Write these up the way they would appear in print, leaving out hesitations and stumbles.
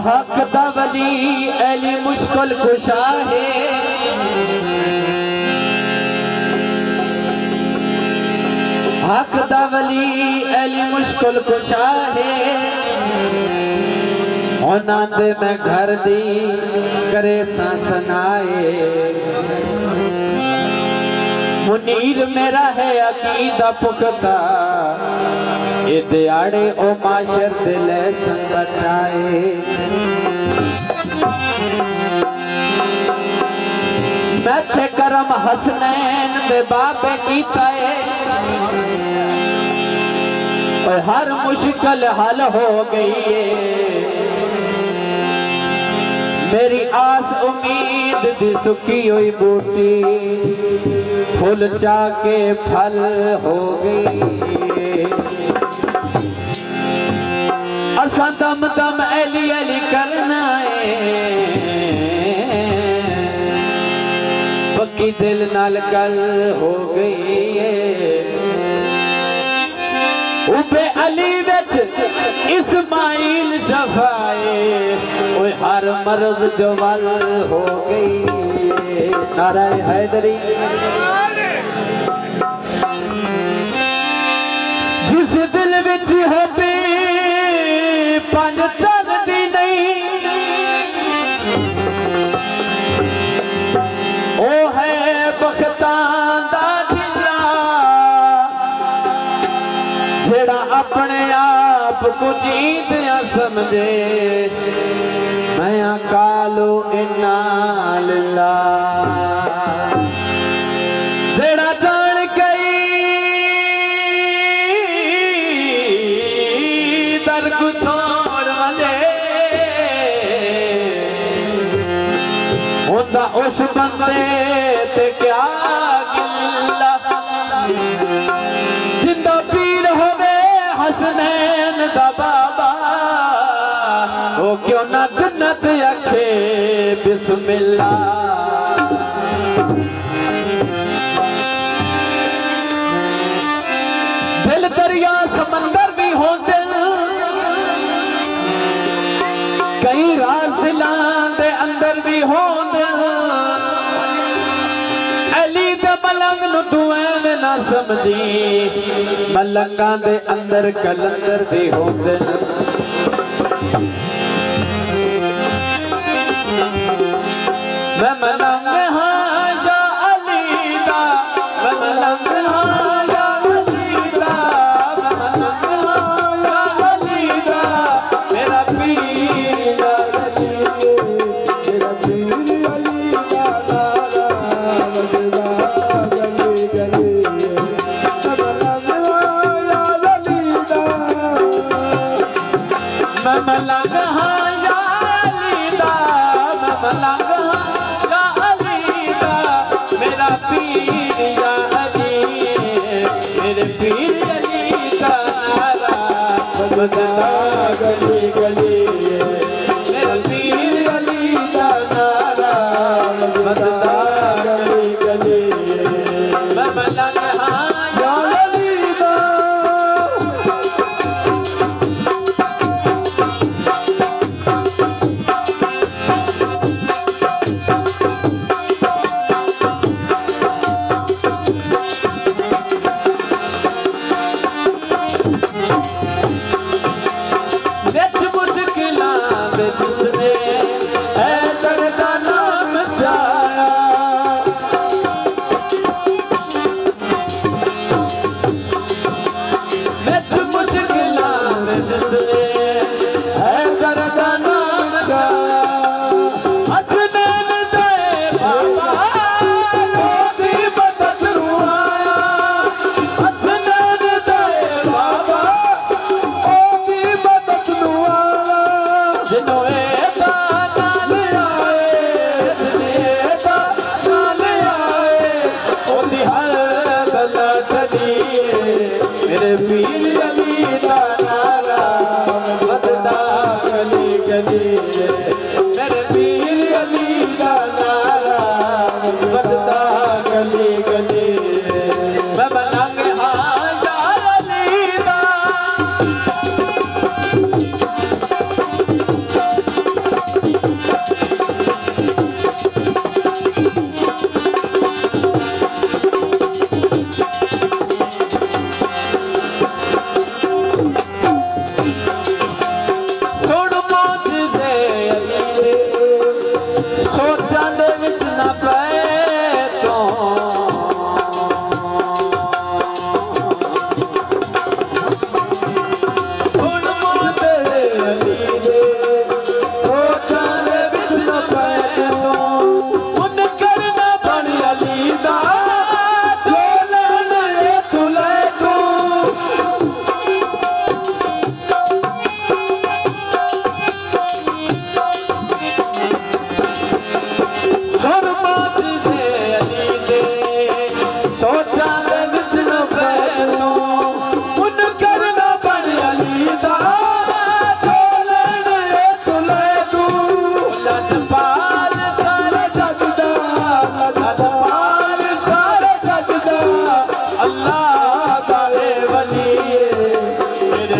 हक दा वली अली मुश्किल कुशा है, हक दा वली अली मुश्किल कुशा है। उन्होंने मैं घर दी करे सनाए, मुनीर मेरा है अकीदा पुख्ता, ये दिहाड़े ओ माशर दिल संग बचाए। मैं थे करम हसनैन दे बाबे कीता है, हर मुश्किल हल हो गई है। मेरी आस उम्मीद दी सुखी हुई बूटी फूल चाके फल हो गई। असा दम दम अली अली करना है, पक्की दिल नाल गल हो गई है। उबे अली विच इस्माइल शफाए, ओए हर मर्ज जो वल हो गई। नारा हैदरी। जिस दिल विच होवे पंज तन दी नहीं, ओ है बख्तां दा दिला, जेड़ा अपने आप को जीतिया समझे। मैं कालो इन्ना लिल्ला, जेड़ा जान गई दर को छोड़ वजे, होंदा उस बंदे ते क्या गिल्ला। जिंदा पीर होवे हसनैन दा बाबा, वो क्यों ना जन्नत आखे बिस्मिल्लाह। दिल दरिया समंदर भी होंदे, कई राज दिलां दे अंदर भी होंदे। अली दे मलंग नूं तू ऐवें ना समझी, मलंगां दे अंदर कलंदर भी होंदे। मैं मलंग हाँ या अली दा, मैं मलंग हाँ या अली दा, मैं मलंग हाँ या अली दा। मेरा पीर या अली, मेरा पीर अली दा नारा बजदा गली गली। मैं मलंग हाँ या अली दा, मैं मलंग हाँ या अली दा, मैं मलंग गली गली। मेरा पीर अली दा नारा बजदा गली गली। मैं मलंग हाँ या अली दा,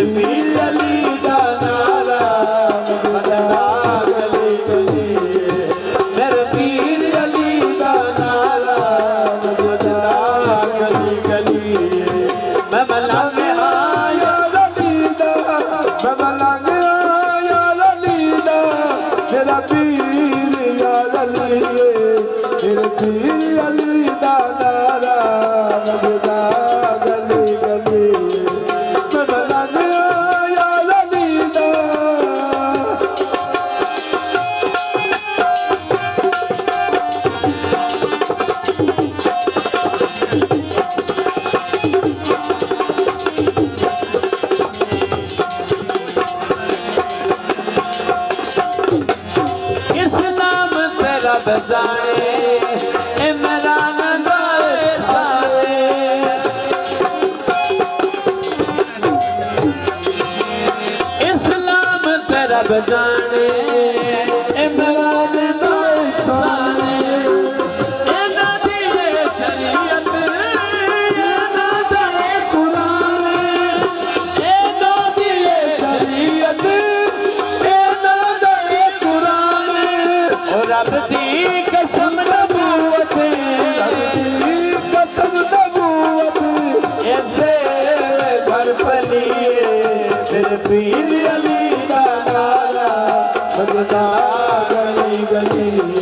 मेरे पीर अली दा नारा बजदा गली गली मेरे पीर अली दा नारा बजदा गली गली मैं मलंग आया ललीदा मैं मलंग आया ललीदा मेरा पीर या लली मेरे पीर अली दा नारा बजदा गली गली मैं मलंग आया ललीदा इस्लाम तेरा बजाए इमरान दाए सारे इस्लाम तेरा बजाने इमरान दाए सारे इना दी शरीयत इना दाए कुरान इना दी शरीयत इना दाए कुरान और रब दी कसम नबूवत ऐसे घर पलिए मेरे पीर अली दा नारा बजदा गली गली